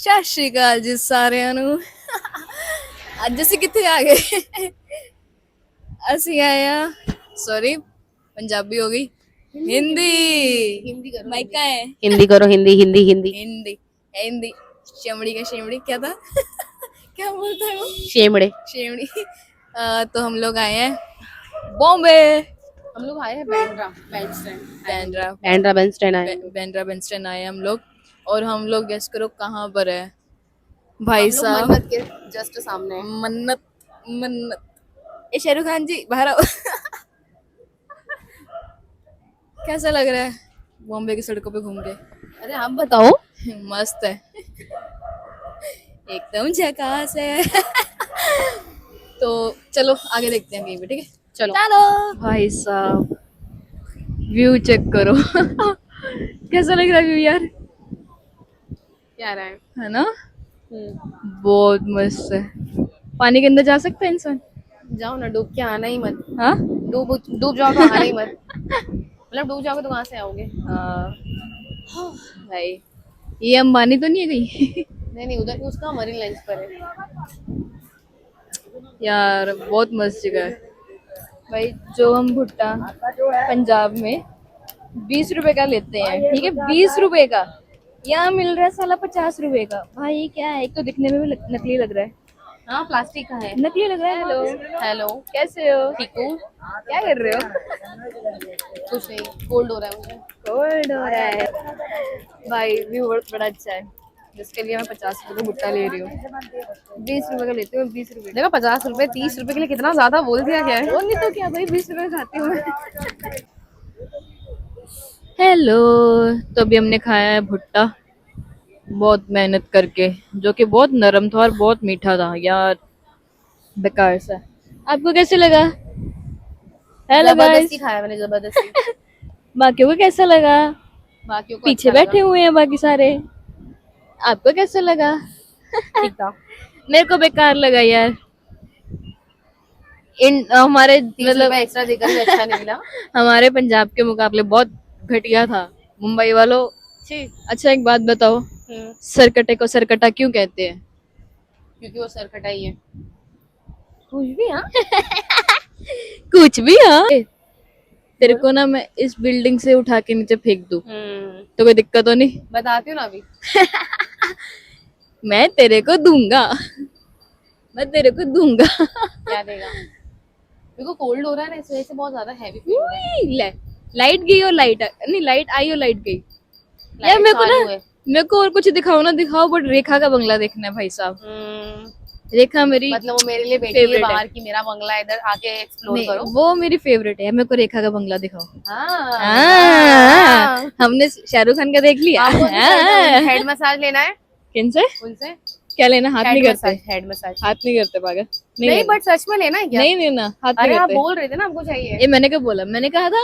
ਸਤਿ ਸ਼੍ਰੀ ਅਕਾਲ ਜੀ ਸਾਰਿਆਂ ਨੂੰ। ਅੱਜ ਅਸੀਂ ਕਿੱਥੇ ਆ ਗਏ? ਅਸੀਂ ਆਏ ਆ, ਸॉरी पंजाबी हो गई, हिंदी। हिंदी करो माइक का है, हिंदी करो हिंदी हिंदी हिंदी हिंदी हिंदी। शेमड़ी का शेमड़ी क्या था? क्या बोलता है वो? शेमड़े। शेमड़ी। तो हम लोग आए हैं बॉम्बे। हम लोग आए हैं बैंड्रा बैंडस्टैंड बैंड्रा बैंड्रा बैंडस्टैंड आए हैं। बैंड्रा बैंडस्टैंड आए हैं हम लोग। और हम लोग गेस करो कहाँ पर है भाई हम लोग साहब? मन्नत के जस्ट सामने हैं। मन्नत। मन्नत। ए शाहरुख खान जी बाहर आओ। कैसा लग रहा है बॉम्बे की सड़कों पे घूम के? अरे आप बताओ। मस्त है, एकदम झकास है। तो चलो आगे देखते हैं कहीं पे, ठीक है? चलो चलो भाई साहब, व्यू चेक करो। कैसा लग रहा है व्यू यार? क्या रहा है? है ना, बहुत मस्त है। पानी के अंदर जा सकता है इंसान? जाओ ना, डूब के आना ही मत। हाँ डूब डूब जाओ तो आना ही मत। मतलब डूब जाओगे तो कहाँ से आओगे? हाँ भाई, ये अंबानी तो नहीं है कहीं? नहीं नहीं, उधर उसका मरीन लाइन्स पर है। यार बहुत मस्त जगह है भाई। जो हम भुट्टा पंजाब में 20 रुपए का लेते हैं, ठीक है, 20 रुपए का, यहाँ मिल रहा है साला 50 रुपए का। भाई क्या है, एक तो दिखने में भी नकली लग रहा है। हाँ प्लास्टिक का है। नकली लग रहा है। हेलो हेलो, कैसे हो? ठीक हूँ। क्या कर रहे हो? कुछ नहीं, कोल्ड हो रहा है मुझे। कोल्ड हो रहा है भाई। व्यू बड़ा अच्छा है, जिसके लिए मैं 50 रुपए का भुट्टा ले रही हूँ। 20 रुपए का लेती हूँ, 20 रुपए। देखो 50 रुपए 30 रुपए के लिए कितना ज्यादा बोल दिया क्या है। वो नहीं तो क्या भाई, 20 रुपए खाती हूँ मैं। हेलो, तो अभी हमने खाया है भुट्टा बहुत मेहनत करके, जो कि बहुत नरम था और बहुत मीठा था यार, बेकार सा। आपको कैसे लगा? हेलो गाइस, जबरदस्ती खाया मैंने, जबरदस्ती। बाकियों को कैसा लगा? बाकियों को पीछे अच्छा बैठे लगा। हुए हैं बाकी सारे। आपको कैसा लगा? ठीक था। मेरे को बेकार लगा यार। इन हमारे 30 मतलब रुपए एक्स्ट्रा देकर भी अच्छा नहीं मिला। हमारे पंजाब के मुकाबले बहुत घटिया था। मुंबई वालों। अच्छा एक बात बताओ, सरकटे को सरकटा क्यों कहते हैं? क्योंकि वो सर कटाई है। कुछ भी। हाँ कुछ भी हाँ। तेरे को ना मैं इस बिल्डिंग से उठा के नीचे फेंक दूं तो कोई दिक्कत तो नहीं? बताती हूँ ना अभी। मैं तेरे को दूंगा, मैं तेरे को दूंगा। क्या देगा? मेरे को कोल्ड हो रहा है ना, इस वजह से बहुत ज्यादा हैवी फील हो रहा है। ले, लाइट गई और लाइट नहीं, लाइट आई और लाइट गई। यार लाइट मेरे को चालू ना, है। मेरे को और कुछ दिखाओ ना दिखाओ, बट रेखा का बंगला देखना है भाई साहब। रेखा मेरी मतलब वो मेरे लिए बैठी है फेवरेट बाहर की, मेरा बंगला इधर आके एक्सप्लोर नहीं, करो। वो मेरी फेवरेट है। मेरे को रेखा का बंगला दिखाओ। हाँ। हमने शाहरुख खान का देख लिया। आपको हेड मसाज लेना है किनसे? उनसे। क्या लेना? हाथ नहीं करते? हेड मसाज हाथ नहीं करते पागल। नहीं, लेना। बट सच में लेना है क्या? नहीं लेना, हाथ नहीं अरे आप करते। बोल रहे थे ना आपको चाहिए। ये मैंने क्या बोला? मैंने कहा था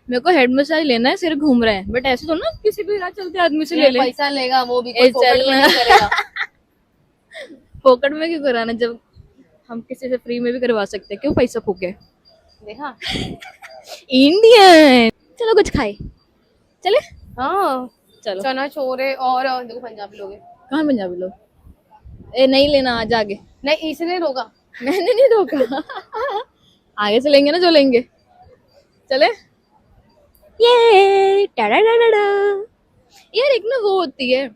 मेरे को हेड मसाज लेना है, सिर घूम रहा है, बट ऐसे तो ना किसी भी राह चलते आदमी से ले ले। पैसा लेगा वो भी, ए, कोई फोकट में चलना। नहीं करेगा। फोकट में क्यों कराना, जब हम किसी से फ्री में भी करवा सकते हैं, क्यों पैसा फूके? देखा। इंडियन। चलो कुछ खाए, चले? हाँ चलो। चना छोरे और देखो पंजाबी लोग हैं। कहाँ पंजाबी लोग? ए नहीं लेना, आज आगे। नहीं इसने रोका। मैंने नहीं रोका। आगे से लेंगे ना जो लेंगे। चले? ये टाडाडाडाडा। यार एक ना वो होती है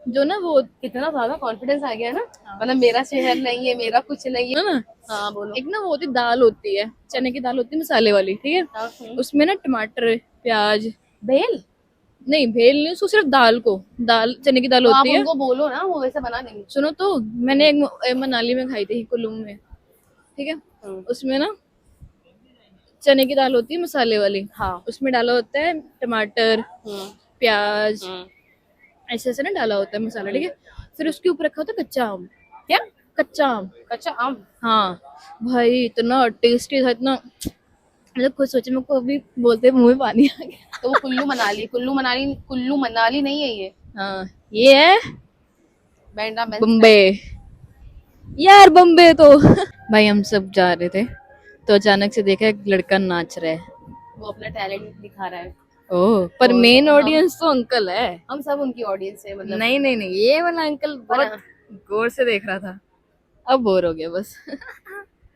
जो ना वो कितना ज्यादा कॉन्फिडेंस आ गया ना। मतलब मेरा शहर नहीं है, मेरा कुछ नहीं है। है ना, हाँ बोलो। एक ना वो होती दाल होती है, चने की दाल होती है मसाले वाली, ठीक है? हाँ, उसमें ना टमाटर प्याज, भेल। नहीं भेल नहीं, उसको सिर्फ दाल को, दाल चने की दाल तो आप होती है। उनको बोलो ना, वो वैसे बना देंगे। सुनो तो, मैंने एक मनाली में खाई थी, कुल्लू में, ठीक है? उसमें ना चने की दाल होती है मसाले वाली। हाँ। उसमें डाला होता है टमाटर प्याज, ऐसे ऐसे ना डाला होता है मसाला, ठीक है? फिर उसके ऊपर रखा होता है कच्चा आम। क्या? कच्चा आम। कच्चा आम। हाँ भाई, इतना टेस्टी था, इतना मतलब कुछ सोचे, मेरे को अभी बोलते मुंह में पानी आ गया। तो वो कुल्लू मनाली, कुल्लू मनाली नहीं है ये। हाँ ये है बैंड्रा बम्बे। यार बम्बे तो भाई हम सब जा रहे थे, तो अचानक से देखा एक लड़का नाच रहा है। वो अपना टैलेंट दिखा रहा है। ओह, पर और मेन हम ऑडियंस तो अंकल है। हम सब उनकी ऑडियंस है मतलब। नहीं नहीं नहीं, ये वाला अंकल बहुत गौर से देख रहा था, अब बोर हो गया बस।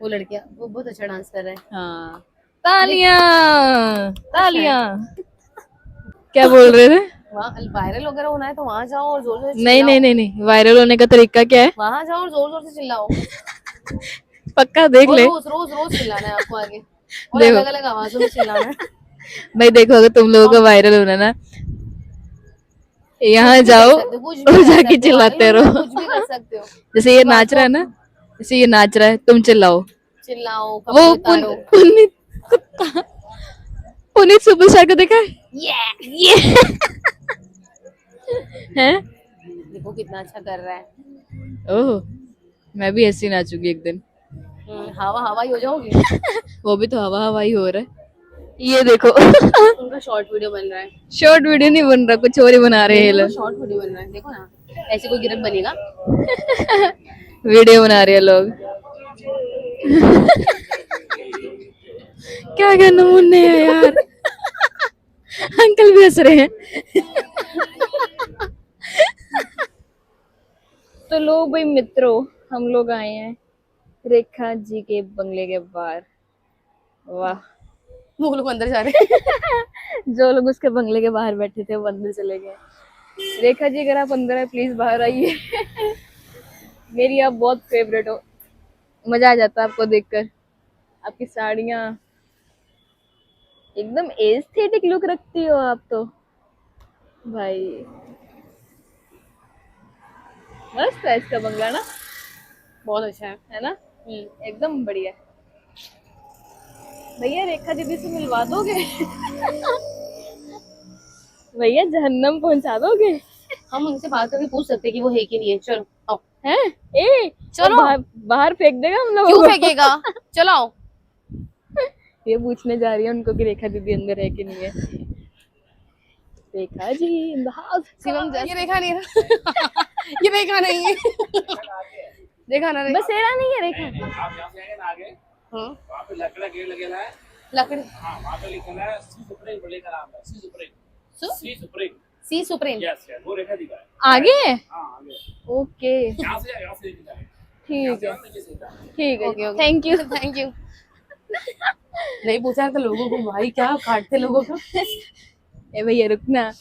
वो लड़कियां वो बहुत अच्छा डांस कर रहे हैं। हाँ, तालियां अच्छा है। तालियां। क्या बोल रहे थे? वहाँ वायरल वगैरह होना है तो वहां जाओ और जोर जोर से नहीं नहीं चिल्लाओ। नहीं नहीं, वायरल होने का तरीका क्या है? वहां जाओ और जोर जोर से चिल्लाओ। पक्का देख और ले। रोज रोज रोज चिल्लाना है आपको आगे, और देखो अलग अलग आवाजों में चिल्लाना है। भाई, देखो अगर तुम लोगों का वायरल होना ना, यहाँ कुछ भी कर जाओ सकते हो, कुछ भी और कर जाके सकते हो, वायरल चिल्लाते होना है रहो। कुछ भी कर सकते हो। जैसे ये इस बात नाच को रहा है ना, जैसे ये नाच रहा है, तुम चिल्लाओ। चिल्लाओ, वो कपड़े उतारो। पुनीत कुत्ता, पुनीत सुपरस्टार को देखा है? ये है। देखो कितना अच्छा कर रहा है। ओह, मैं भी ऐसे ही नाचूंगी एक दिन। हवा हवा ही हो जाओगी। वो भी तो हवा हवा ही हो रहा है, ये देखो। उनका शॉर्ट वीडियो बन रहा है। शॉर्ट वीडियो नहीं बन रहा, कुछ और ही बना रहे हैं ये नहीं, लोग। शॉर्ट वीडियो बन रहा है, देखो ना ऐसे कोई गिरफ्त बनेगा। वीडियो बना रहे हैं लोग। क्या क्या नमूने हैं यार। अंकल भी हंस रहे हैं। तो लो भाई मित्रों, हम लोग आए हैं रेखा जी के बंगले के बाहर। वाह। वो लोग अंदर जा रहे हैं। जो लोग उसके बंगले के बाहर बैठे थे वो अंदर चले गए। रेखा जी, अगर आप अंदर है प्लीज बाहर आइए। मेरी आप बहुत फेवरेट हो, मजा आ जाता है आपको देखकर। आपकी साड़ियाँ एकदम एस्थेटिक लुक रखती हो आप तो भाई। मस्त है इसका बंगला ना, बहुत अच्छा है ना? एकदम बढ़िया। भैया रेखा दीदी से मिलवा दोगे? भैया जहन्नम पहुंचा दोगे? हम उनसे बात करके पूछ सकते हैं कि वो है कि नहीं है। चलो आओ। हैं? ए, चलो। वो बाहर फेंक देगा हम लोगों क्यों को। फेंकेगा? चलो आओ। ये पूछने जा रही है उनको कि रेखा दीदी अंदर है कि नहीं है। Rekha ji in the house. Shivam ये देखा नहीं है। ये देखा नहीं है। देखा ना बसेरा नहीं है रेखा। आप यहाँ से आएंगे ना आगे, हाँ वहाँ पे लकड़ा गेट लगेगा है। लकड़ी। हाँ, वहाँ पे लिखा है सी सुप्रीम बोले का नाम है, सी सुप्रीम। सी सुप्रीम। सी सुप्रीम। यस यस, वो रेखा जी का है। आगे है? हाँ आगे। ओके, यहाँ से लिखा है। ठीक है नीचे से लिखा है। ठीक ओके है, okay thank you. Thank you. नहीं पूछा तो लोगों को, भाई क्या काटते लोगों को। ए भैया रुकना,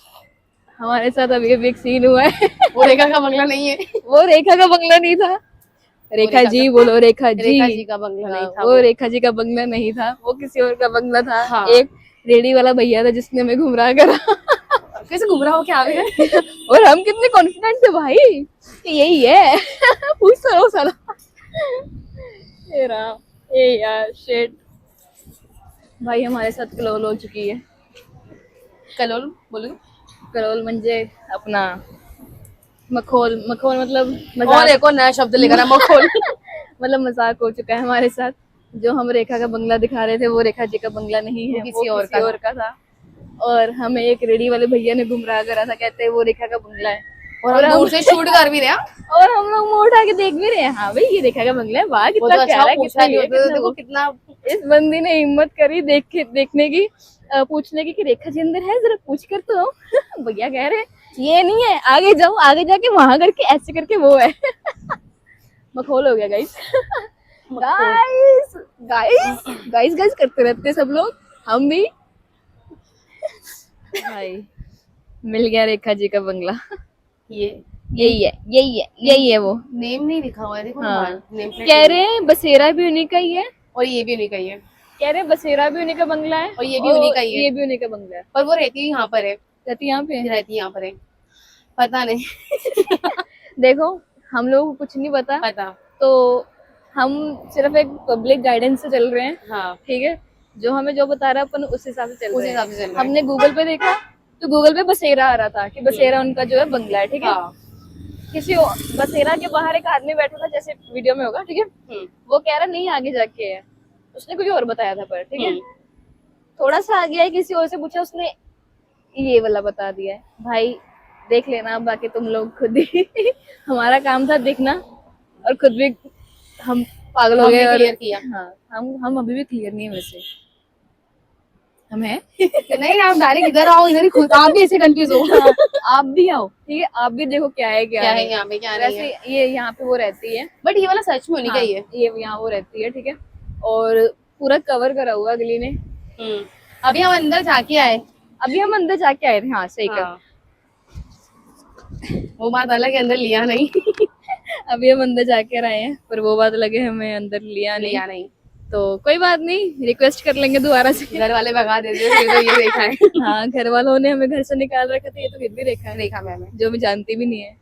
हमारे साथ अभी अभी एक सीन हुआ है। वो रेखा का बंगला नहीं है। वो रेखा का बंगला नहीं था। रेखा रेखा जी का- बोलो, रेखा जी। रेखा जी का बंगला नहीं हाँ, था वो रेखा जी का बंगला नहीं था, वो किसी और का बंगला था। हाँ। एक रेडी वाला भैया था जिसने हमें घुमरा करा। कैसे घूम रहा हो क्या आगे। और हम कितने कॉन्फिडेंट थे भाई कि यही है। पूछ तो रहो साला। ये रहा। ए यार शिट, भाई हमारे साथ क्लोल हो चुकी है। कलोल बोलो। करोल म्हणजे अपना मखोल। मखोल मतलब और मजाक। एक और नया शब्द लेकर आया मखोल। मतलब मजाक हो चुका है हमारे साथ। जो हम रेखा का बंगला दिखा रहे थे वो रेखा जी का बंगला नहीं है, वो किसी और का था। और हमें एक रेडी वाले भैया ने गुमराह करा था, कहते हैं वो रेखा का बंगला है। और हम दूर से शूट कर भी रहे हैं। और हम लोग मुंह उठा के देख भी रहे हैं, हाँ भाई ये रेखा का बंगला है, वाह वो कितना तो अच्छा प्यारा है, पूछा कितना नहीं ये है, होता तो कितना देखो वो। कितना। इस बंदी ने हिम्मत करी देखने की, पूछने की कि रेखा जी अंदर है, जरा पूछ कर तो आओ। भैया कह रहे ये नहीं है, आगे जाओ, आगे जाके वहां करके ऐसे करके वो है। मखौल हो गया guys. Guys guys guys guys करते रहते हैं सब लोग, हम भी। भाई मिल गया रेखा जी का बंगला। ये यही है वो। नेम नहीं लिखा हुआ है, देखो हाँ। Name plate. कह रहे हैं बसेरा भी उन्हीं का ही है। और ये भी उन्हीं का ही है। कह रहे हैं बसेरा भी उन्हीं का बंगला है, और ये भी उन्हीं का ही है। ये भी उन्हीं का बंगला है। पर वो रहती है यहाँ पर है। रहती यहाँ पे। रहती है यहाँ पर है। पता नहीं। देखो हम लोगों को कुछ नहीं पता, पता। तो हम सिर्फ एक पब्लिक गाइडेंस से चल रहे हैं। हाँ ठीक है, जो हमें जो बता रहा है अपन उस हिसाब से चल उस रहे हिसाब से चल हैं। रहे हैं। हमने गूगल पे देखा तो गूगल पे बसेरा आ रहा था कि बसेरा उनका जो है बंगला है। ठीक है, हाँ। किसी और बसेरा के बाहर एक आदमी बैठा था जैसे वीडियो में होगा। ठीक है, वो कह रहा नहीं आगे जाके है, उसने कुछ और बताया था। पर ठीक है, थोड़ा सा आगे है, किसी और से पूछा, उसने ये वाला बता दिया है। भाई देख लेना, बाकी तुम लोग खुद ही। हमारा काम था देखना, और खुद भी हम पागल हो हमने गए और क्लियर किया। हाँ, हम अभी भी क्लियर नहीं है वैसे। हम हैं नहीं आप डायरेक्ट इधर आओ, इधर ही खुद आप भी ऐसे कंफ्यूज हो। आप भी आओ, ठीक है, आप भी देखो क्या है क्या क्या है नहीं। यहाँ पे क्या नहीं वैसे है। ये यहाँ पे वो रहती है, बट ये वाला सच में उन्हीं का ही है। ये यहाँ वो रहती है, ठीक है, और पूरा कवर करा हुआ गली ने। अभी हम अंदर जाके आए। अभी हम अंदर जाके आए थे, हाँ सही कहा। हाँ। वो बात अलग है, अंदर लिया नहीं। अभी हम अंदर जाके आए हैं, पर वो बात लगे हमें अंदर लिया लिया नहीं, नहीं। तो कोई बात नहीं, रिक्वेस्ट कर लेंगे दोबारा से। घर वाले भगा देते थे, तो ये देखा है। हाँ, घर वालों ने हमें घर से निकाल रखा था, ये तो फिर भी देखा है, देखा मैंने। जो मैं जानती भी नहीं है।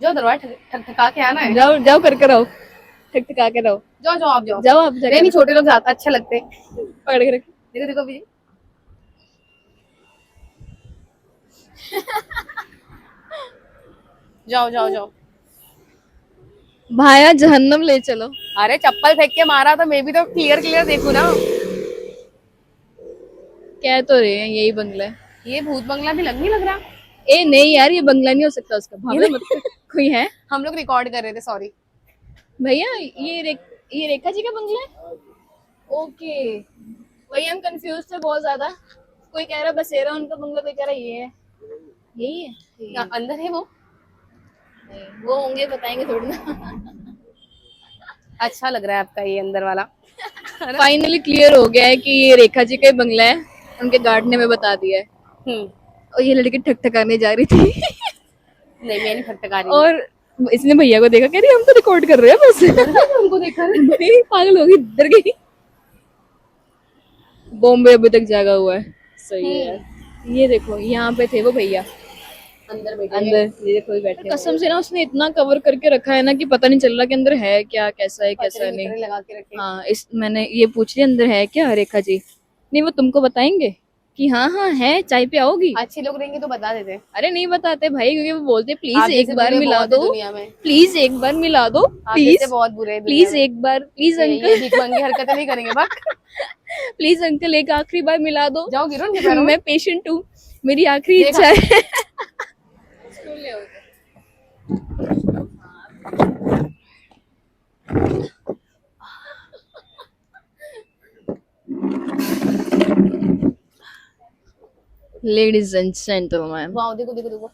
जो दरवाजा ठका के आना है। जाओ जाओ कर कर आओ, ठक के रहो। जाओ जाओ आप जाओ। जाओ आप नहीं नहीं, छोटे लोग ज्यादा अच्छे लगते हैं। पकड़ के रखो। देखो देखो भी। जाओ जाओ जाओ। भाया जहन्नम ले चलो। अरे चप्पल फेंक के मारा तो मैं भी तो क्लियर क्लियर देखूं ना। कह तो रहे हैं यही बंगला है। ये भूत बंगला भी नहीं लग रहा। ए नहीं यार, ये बंगला नहीं हो सकता उसका, भावना मत कर। कोई है हम लोग रिकॉर्ड कर रहे थे, सॉरी भैया, ये रेखा जी का बंगला है। ओके, वही हम कंफ्यूज थे बहुत ज्यादा, कोई कह रहा बसेरा उनका बंगला, कोई कह रहा ये है, यही है, ठीक है। अंदर है वो। नहीं, वो होंगे बताएंगे थोड़ी ना। अच्छा लग रहा है आपका ये अंदर वाला। फाइनली क्लियर हो गया है कि ये रेखा जी का ही बंगला है, उनके गार्ड ने हमें बता दिया है। और ये लड़की ठकठकाने जा रही थी। नहीं मैं नहीं ठकठका रही। और इसने भैया को देखा, कह रही हम तो रिकॉर्ड कर रहे हैं बस। उनको देखा बड़ी पागल होगी, डर गई। बॉम्बे अभी तक जागा हुआ है, सही है यार। ये देखो यहाँ पे थे वो भैया अंदर बैठे। अंदर ये देखो बैठे। कसम से ना उसने इतना कवर करके रखा है ना कि पता नहीं चल रहा कि अंदर है क्या, कैसा है कैसा नहीं। लगा के रखे। हाँ, मैंने ये पूछ लिया अंदर है क्या रेखा जी, नहीं वो तुमको बताएंगे कि हाँ हाँ है, चाय पे आओगी। अच्छे लोग रहेंगे तो बता देते। अरे नहीं बताते भाई, क्योंकि वो बोलते आप प्लीज एक जैसे बार बुरे मिला बहुत है दो, दुनिया में। प्लीज एक बार मिला दो, आप प्लीज जैसे बहुत बुरे हैं दुनिया प्लीज में। एक बार, प्लीज ये अंकल, भीख मांगी हरकतें नहीं करेंगे बक। प्लीज अंकल एक आखिरी बार मिला दो। जाओ गिरो उनके पैरों में। मैं पेशेंट हूँ, मेरी आखिरी इच्छा है। लेडीज एंड जेंटलमैन, वाओ देखो देखो देखो।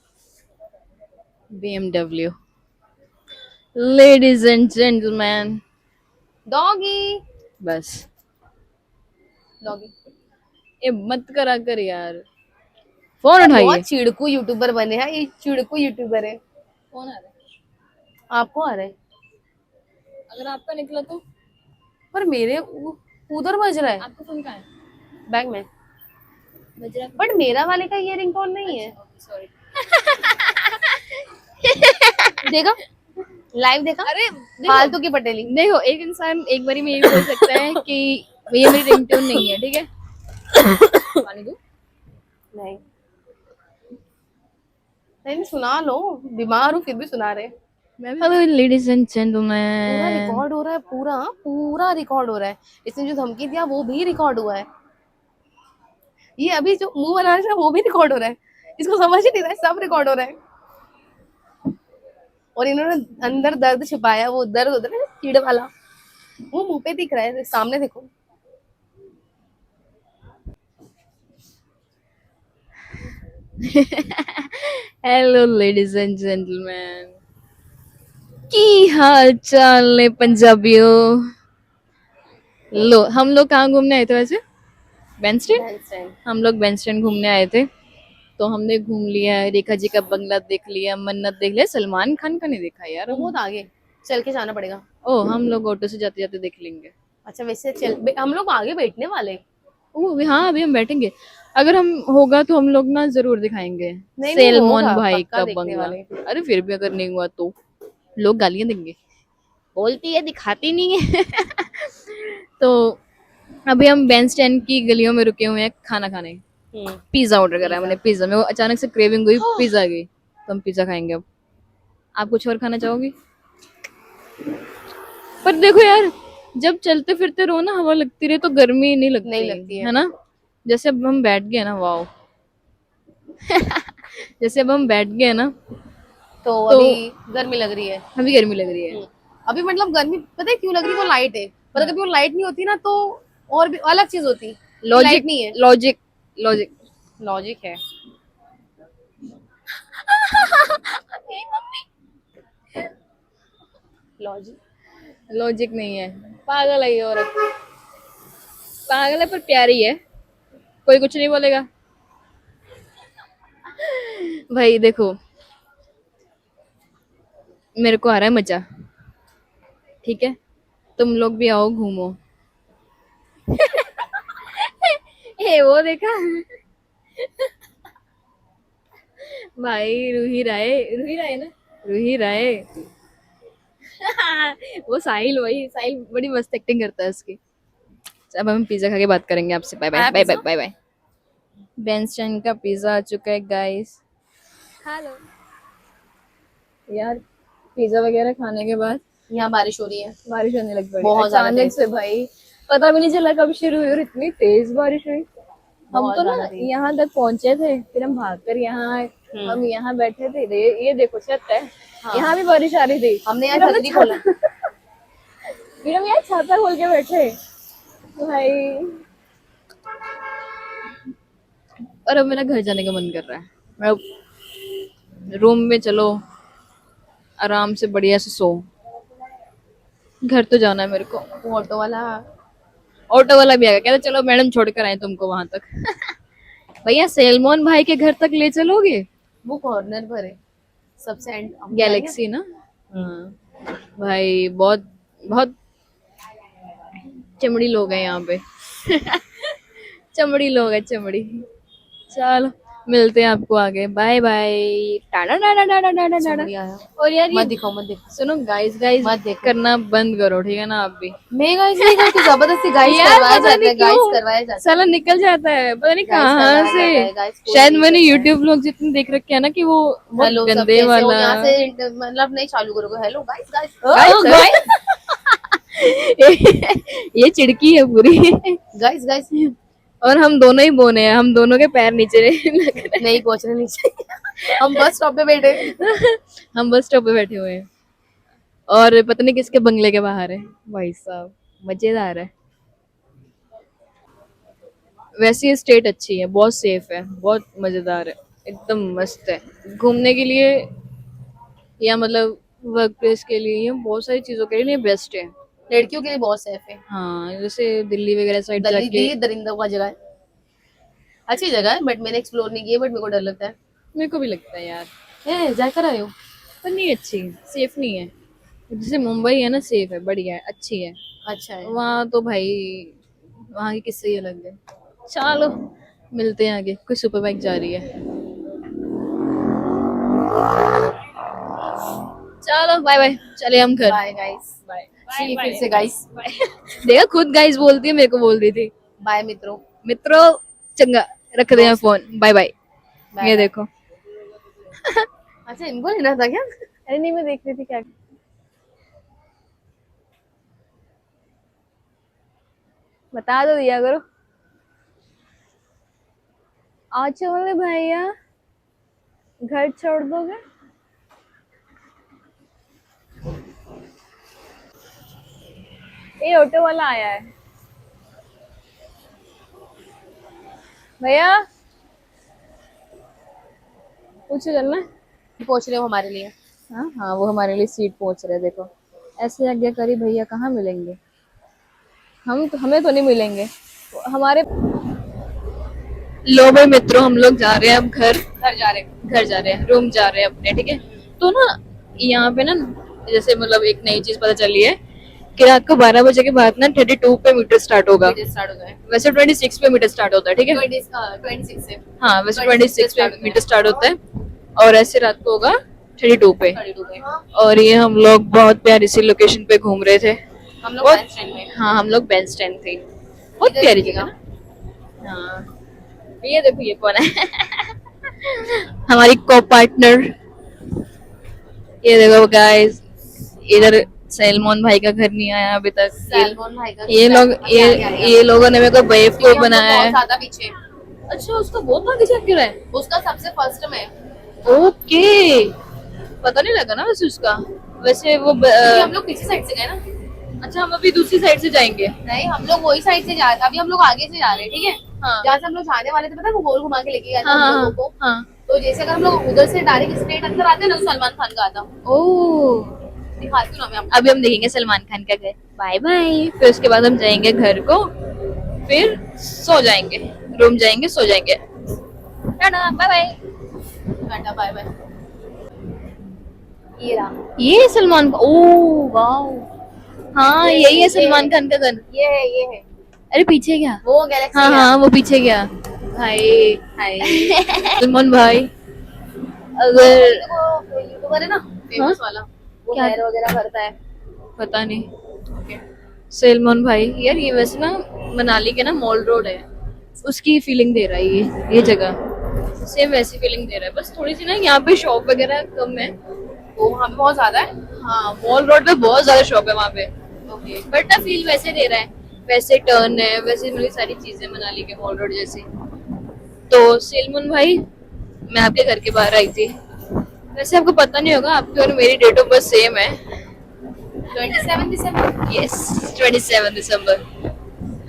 BMW, ladies and gentleman, doggy बस डॉगी। ये मत करा कर यार, फोन उठाइए। बहुत चिड़कू यूट्यूबर बने हैं, ये चिड़कू यूट्यूबर है। फोन आ रहा है, आपको आ रहा है अगर आपका निकला तो। पर मेरे उधर बज रहा है आपका फोन कहाँ है? बैग में। बज रहा बट मेरा वाले का ये रिंगटोन नहीं है। सॉरी। देखा लाइव देखा। अरे फालतू की पटेली। देखो, एक इंसान एक बारी में ये बोल सकता है कि ये मेरी रिंगटोन नहीं है, ठीक है। पानी दो। नहीं नहीं सुना लो, बीमार हूँ फिर भी सुना रहे। हेलो लेडीज एंड पूरा जेंटलमैन, रिकॉर्ड हो रहा है, पूरा पूरा रिकॉर्ड हो रहा है। इसने जो धमकी दिया वो भी रिकॉर्ड हुआ है। ये अभी जो मुंह बना रहा है वो भी रिकॉर्ड हो रहा है। इसको समझ ही नहीं रहा है, सब रिकॉर्ड हो रहा है। और इन्होंने अंदर दर्द छिपाया, वो दर्द होता है ना कीड़े वाला, वो मुंह पे दिख रहा है, सामने देखो। हेलो लेडीज एंड जेंटलमैन, की हाल चाल है पंजाबियों। लो, हम लोग कहाँ घूमने आए थे वैसे? बैंडस्टैंड। हम लोग बैंडस्टैंड घूमने आए थे, तो हमने घूम लिया, रेखा जी का बंगला देख लिया, मन्नत देख लिया, सलमान खान का नहीं देखा यार। वो बहुत आगे चल के जाना पड़ेगा। ओ, हम लोग ऑटो से जाते जाते देख लेंगे। अच्छा वैसे हम लोग आगे बैठने वाले। ओ हाँ, अभी हम बैठेंगे, अगर हम होगा तो हम लोग ना जरूर दिखाएंगे नहीं, सलमान होगा, भाई पक्का का देखने बंगला। वाले। अरे फिर भी अगर नहीं हुआ तो लोग गालियां देंगे, बोलती है दिखाती नहीं है। तो अभी हम बैंडस्टैंड की गलियों में रुके हुए हैं खाना खाने। पिज्जा ऑर्डर करा है मैंने, पिज्जा में वो अचानक से क्रेविंग हुई, पिज्जा आ गई, तो हम पिज्जा खाएंगे अब। आप कुछ और खाना चाहोगी? पर देखो यार, जब चलते फिरते रहो ना, हवा लगती रहे तो गर्मी नहीं लगती है ना। जैसे अब हम बैठ गए ना, वाओ। जैसे अब हम बैठ गए ना, तो अभी गर्मी लग रही है। अभी गर्मी लग रही है। अभी मतलब गर्मी पता है क्यों लग रही है? वो लाइट है, पर अगर वो लाइट नहीं होती ना तो और भी अलग चीज होती। लॉजिक नहीं है। लॉजिक लॉजिक लॉजिक है। लॉजिक लॉजिक नहीं है, पागल है ये औरत, पागल है पर प्यारी है, कोई कुछ नहीं बोलेगा। भाई देखो, मेरे को आ रहा है मजा, ठीक है, तुम लोग भी आओ घूमो। ए वो देखा, भाई रूही राय ना, रूही राय। वो साहिल, वही साहिल बड़ी मस्त एक्टिंग करता है उसकी। अब हम पिज्जा खा के बात करेंगे आपसे। बाय बाय आया bye bye pizza? Bye bye. बेंस्टन का पिज्जा आ चुका है गाइस। हेलो यार, पिज्जा वगैरह खाने के बाद यहाँ बारिश हो रही है। बारिश होने लग पड़ी बहुत ज्यादा अचानक तेज। से भाई, पता भी नहीं चला कब शुरू हुई और इतनी तेज बारिश हुई। हम बहुत तो ना ज्यादा तेज। यहाँ तक पहुंचे थे, फिर हम भागकर यहाँ आए। हम यहाँ बैठे थे, ये देखो छत है, यहाँ भी बारिश आ रही थी। हमने फिर यहाँ हमने छतरी खोला। फिर हम यहाँ छाता खोल के बैठे भाई। और अब मेरा घर जाने का मन कर रहा है। मैं रूम में चलो, आराम से बढ़िया से सो। घर तो जाना है मेरे को। वो ऑटो वाला भी आ गया, कहता चलो मैडम छोड़ कर आए तुमको वहां तक। भैया सैलमोन भाई के घर तक ले चलोगे? वो कॉर्नर पर है सबसे एंड। गैलेक्सी ना। हाँ भाई, बहुत बहुत चमड़ी लोग हैं यहाँ पे। चमड़ी लोग है, चमड़ी। चलो मिलते हैं आपको आगे। Bye bye, tata tata tata tata tata. आया। और यार मत ये दिखाओ मत दिखाओ। सुनो, गाइस गाइस मत देखो। करना बंद करो, ठीक है ना? आप भी मैं गाइस नहीं करती, जबरदस्ती गाइस यार करवाया पता जाता नहीं है, गाइस क्यों करवाया जाता है। साला निकल जाता है, पता नहीं Guys कहाँ करवाया से। जाता है, guys कोई शायद नहीं मैंने करता है। यूट्यूब लोग जितने देख रखे हैं ना कि वो बहुत हेलो सब गंदे कैसे हो? वाला। यहाँ से मतलब नहीं चालू करोगे। हेलो गाइस गाइस गाइस ये चिड़की है पूरी। Guys guys. और हम दोनों ही बोने हैं, हम दोनों के पैर नीचे लग रहे नहीं पहुंचने नहीं चाहिए। हम बस स्टॉप पे बैठे। हैं। हम बस स्टॉप पे बैठे हुए हैं और पता नहीं किसके बंगले के बाहर है। भाई साहब मजेदार है। वैसे ये स्टेट अच्छी है, बहुत सेफ है, बहुत मजेदार है, एकदम मस्त है घूमने के लिए, या मतलब वर्क प्लेस के लिए, या बहुत सारी चीजों के लिए बेस्ट है। लड़कियों के लिए बहुत सेफ है। हाँ, जैसे दिल्ली वगैरह साइड दिल्ली जाके। दी दरिंदों का जगह है। अच्छी जगह है बट मैंने एक्सप्लोर नहीं की है, बट मेरे को डर लगता है। मेरे को भी लगता है यार, जाकर आए हो? पर नहीं अच्छी, सेफ नहीं है। जैसे मुंबई है ना, सेफ है, बढ़िया है, अच्छी है। अच्छा है। वहाँ तो भाई, वहाँ की किस्से ही अलग है। चलो मिलते हैं आगे। कोई सुपर बाइक जा रही है। चलो बाय बाय, चले हम घर। Bye guys. बाय सी फिर से गाइस। देखा, खुद गाइस बोलती है, मेरे को बोल रही थी। बाय मित्रों। मित्रों चंगा, रख दे फोन, बाय बाय। ये देखो। अच्छा इनको लेना था क्या? अरे नहीं, मैं देख रही थी क्या। बता दो दिया करो। आज चलो भैया, घर छोड़ दोगे? ये ऑटो वाला आया है। भैया पूछो, चलना है? पहुंच रहे हो हमारे लिए? हाँ हाँ, वो हमारे लिए सीट पहुंच रहे हैं। देखो ऐसे आज्ञाकारी भैया कहाँ मिलेंगे, हमें तो नहीं मिलेंगे हमारे। लो भाई मित्रों, हम लोग जा रहे हैं अब घर जा रहे हैं, रूम जा रहे हैं अपने, ठीक है। तो ना यहाँ पे ना, जैसे मतलब एक नई चीज पता चली है कि रात को 12 बजे के बाद ना 32 पे मीटर स्टार्ट होगा। स्टार्ट हो गए। वैसे 26 पे मीटर स्टार्ट होता है, ठीक है। 26 से। हाँ वैसे 26 पे मीटर स्टार्ट होता है, और ऐसे रात को होगा 32 पे। 32 पे। और ये हम लोग बहुत प्यारी सी लोकेशन पे घूम रहे थे। हम लोग बहुत- बैंड स्टैंड में। हाँ हम लोग बेंच स्टैंड थे, बहुत इधर प्यारी देखिएगा। जगह। हाँ ये देखो, ये कौन है? हमारी को पार्टनर। ये देखो गाइस, इधर सैलमोन भाई का घर नहीं आया अभी तक। सैलमोन भाई का ये लोग ये लोगों ने मेरे को बेवकूफ बनाया है। ज्यादा पीछे। अच्छा, उसका बहुत आगे चल क्यों रहा है? उसका सबसे फर्स्ट में। ओके, पता नहीं लगा ना वैसे उसका। वैसे वो क्योंकि हम लोग पीछे साइड से गए ना। अच्छा हम अभी दूसरी साइड से जाएंगे। नहीं, हम लोग वही साइड से जा रहे, अभी हम लोग आगे से जा रहे हैं, ठीक है। हाँ। जहाँ से हम लोग जाने वाले थे, पता है, वो गोल घुमा के लेके गए थे हाँ हम हाँ लोगों को। हाँ। तो जैसे अगर हम लोग उधर से डायरेक्ट स्ट्रेट अंदर आते ना, तो सलमान खान का आता। ओह, दिखाती हूँ ना मैं आपको। अभी हम देखेंगे सलमान खान का घर। Bye bye. फिर उसके बाद हम जाएंगे घर को, फिर सो जाएंगे, रूम जाएंगे, सो जाएंगे। Tata, bye bye. Tata bye bye. ये रहा, ये सलमान का, ओह वाह, हाँ यही है सलमान खान का घर। ये है, ये है अरे पीछे क्या? वो गैलेक्सी। हाँ हाँ, वो पीछे क्या भाई। हाय। सलमान भाई, अगर वो यूट्यूबर है ना, फेमस वाला, वो क्या? हेयर वगैरह करता है। पता नहीं, सलमान भाई यार, ये वैसे ना मनाली के ना मॉल रोड है, उसकी फीलिंग दे रहा है ये जगह, सेम वैसी फीलिंग दे रहा है। बस थोड़ी सी ना यहाँ पे शॉप वगैरह कम है। वो वहाँ पे बहुत ज्यादा है। हाँ, मॉल रोड पे बहुत ज्यादा शॉप है वहाँ पे, ओके। बट ना फील वैसे दे रहा है, वैसे टर्न है, वैसे मतलब सारी चीजें मनाली के मॉल रोड जैसी। तो सलमान भाई, मैं आपके घर के बाहर आई थी। वैसे आपको पता नहीं होगा, आपकी और मेरी डेट ऑफ बर्थ सेम है। 27 दिसंबर। यस, 27 दिसंबर।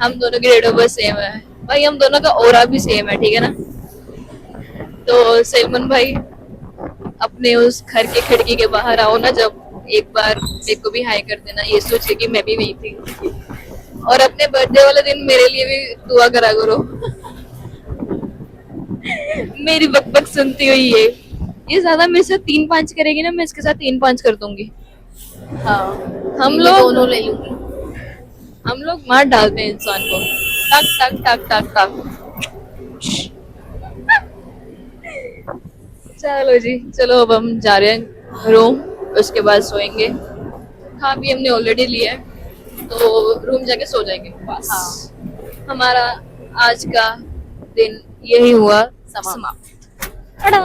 हम दोनों की डेट ऑफ बर्थ सेम है भाई, हम दोनों का ऑरा भी सेम है, ठीक है ना। तो सलमान भाई, अपने उस घर की खिड़की के बाहर आओ ना, जब एक बार मेरे को भी हाई कर देना, ये सोच के कि मैं भी वही थी। और अपने बर्थडे वाले दिन मेरे लिए भी दुआ करा करो। मेरी बकबक सुनती हुई ये ज्यादा मेरे साथ 3-5 करेगी ना, मैं इसके साथ 3-5 कर दूंगी। हाँ, हम ये लोग दोनों ले लूंगी। हम लोग मार डालते हैं इंसान को, टक टक टक टक टक। चलो जी, चलो अब हम जा रहे हैं रूम, उसके बाद सोएंगे। खा भी हमने ऑलरेडी लिया है, तो रूम जाके सो जाएंगे बस। हाँ। हमारा आज का दिन यही हुआ समाप्त। समाप्त। टाटा।